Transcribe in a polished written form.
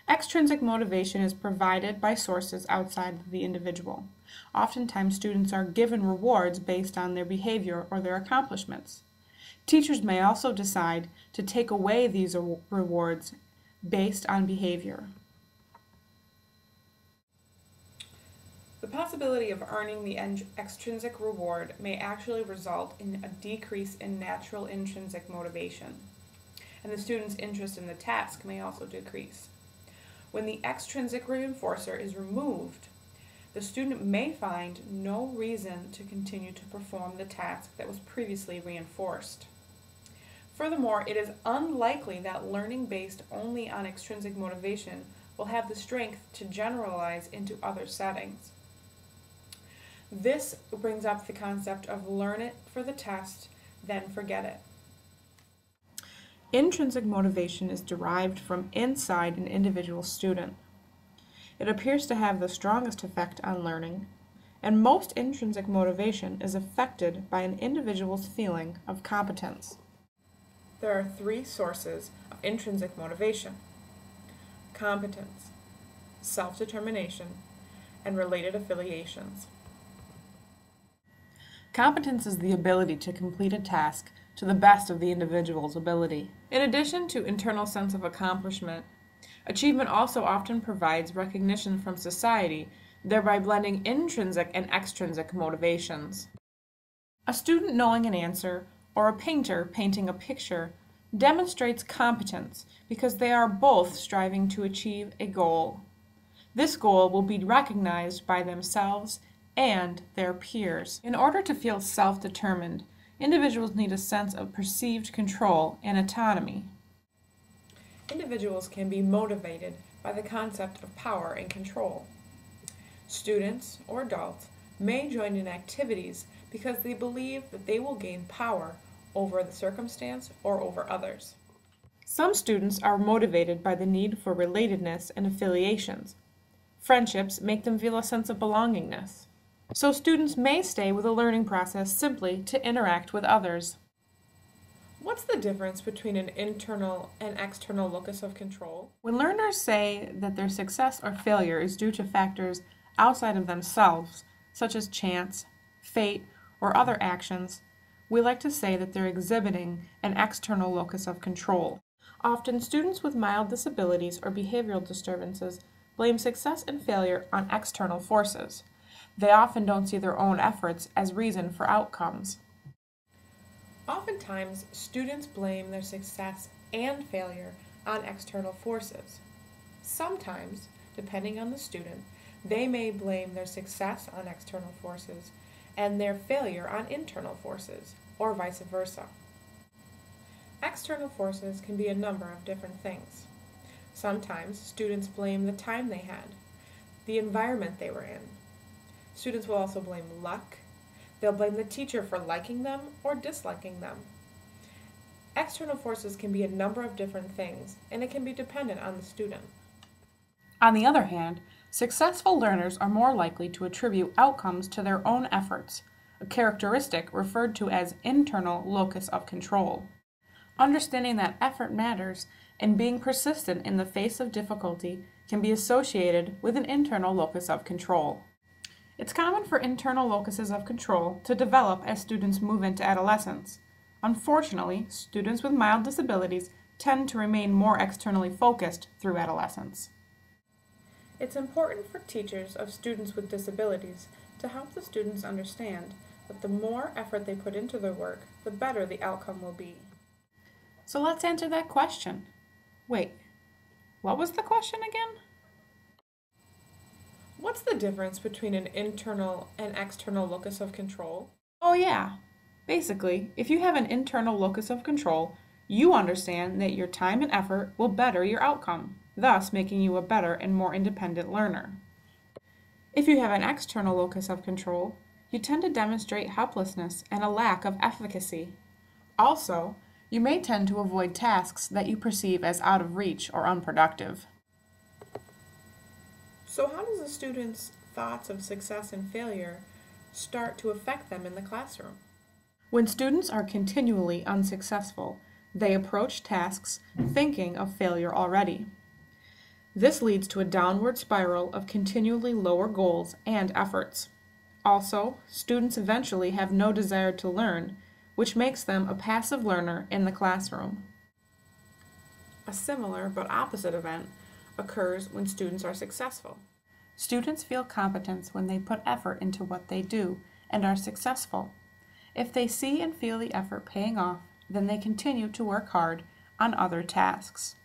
Extrinsic motivation is provided by sources outside of the individual. Oftentimes, students are given rewards based on their behavior or their accomplishments. Teachers may also decide to take away these rewards based on behavior. The possibility of earning the extrinsic reward may actually result in a decrease in natural intrinsic motivation, and the student's interest in the task may also decrease. When the extrinsic reinforcer is removed, the student may find no reason to continue to perform the task that was previously reinforced. Furthermore, it is unlikely that learning based only on extrinsic motivation will have the strength to generalize into other settings. This brings up the concept of learn it for the test, then forget it. Intrinsic motivation is derived from inside an individual student. It appears to have the strongest effect on learning, and most intrinsic motivation is affected by an individual's feeling of competence. There are three sources of intrinsic motivation: competence, self-determination, and related affiliations. Competence is the ability to complete a task to the best of the individual's ability. In addition to internal sense of accomplishment, achievement also often provides recognition from society, thereby blending intrinsic and extrinsic motivations. A student knowing an answer or a painter painting a picture demonstrates competence because they are both striving to achieve a goal. This goal will be recognized by themselves and their peers. In order to feel self-determined, individuals need a sense of perceived control and autonomy. Individuals can be motivated by the concept of power and control. Students or adults may join in activities because they believe that they will gain power over the circumstance or over others. Some students are motivated by the need for relatedness and affiliations. Friendships make them feel a sense of belongingness. So students may stay with a learning process simply to interact with others. What's the difference between an internal and external locus of control? When learners say that their success or failure is due to factors outside of themselves, such as chance, fate, or other actions, we like to say that they're exhibiting an external locus of control. Often, students with mild disabilities or behavioral disturbances blame success and failure on external forces. They often don't see their own efforts as reason for outcomes. Oftentimes, students blame their success and failure on external forces. Sometimes, depending on the student, they may blame their success on external forces and their failure on internal forces, or vice versa. External forces can be a number of different things. Sometimes, students blame the time they had, the environment they were in. Students will also blame luck. They'll blame the teacher for liking them or disliking them. External forces can be a number of different things, and it can be dependent on the student. On the other hand, successful learners are more likely to attribute outcomes to their own efforts, a characteristic referred to as internal locus of control. Understanding that effort matters and being persistent in the face of difficulty can be associated with an internal locus of control. It's common for internal locuses of control to develop as students move into adolescence. Unfortunately, students with mild disabilities tend to remain more externally focused through adolescence. It's important for teachers of students with disabilities to help the students understand that the more effort they put into their work, the better the outcome will be. So let's answer that question. Wait, what was the question again? What's the difference between an internal and external locus of control? Oh yeah, basically, if you have an internal locus of control, you understand that your time and effort will better your outcome, thus making you a better and more independent learner. If you have an external locus of control, you tend to demonstrate helplessness and a lack of efficacy. Also, you may tend to avoid tasks that you perceive as out of reach or unproductive. So how does a student's thoughts of success and failure start to affect them in the classroom? When students are continually unsuccessful, they approach tasks thinking of failure already. This leads to a downward spiral of continually lower goals and efforts. Also, students eventually have no desire to learn, which makes them a passive learner in the classroom. A similar but opposite event occurs when students are successful. Students feel competence when they put effort into what they do and are successful. If they see and feel the effort paying off, then they continue to work hard on other tasks.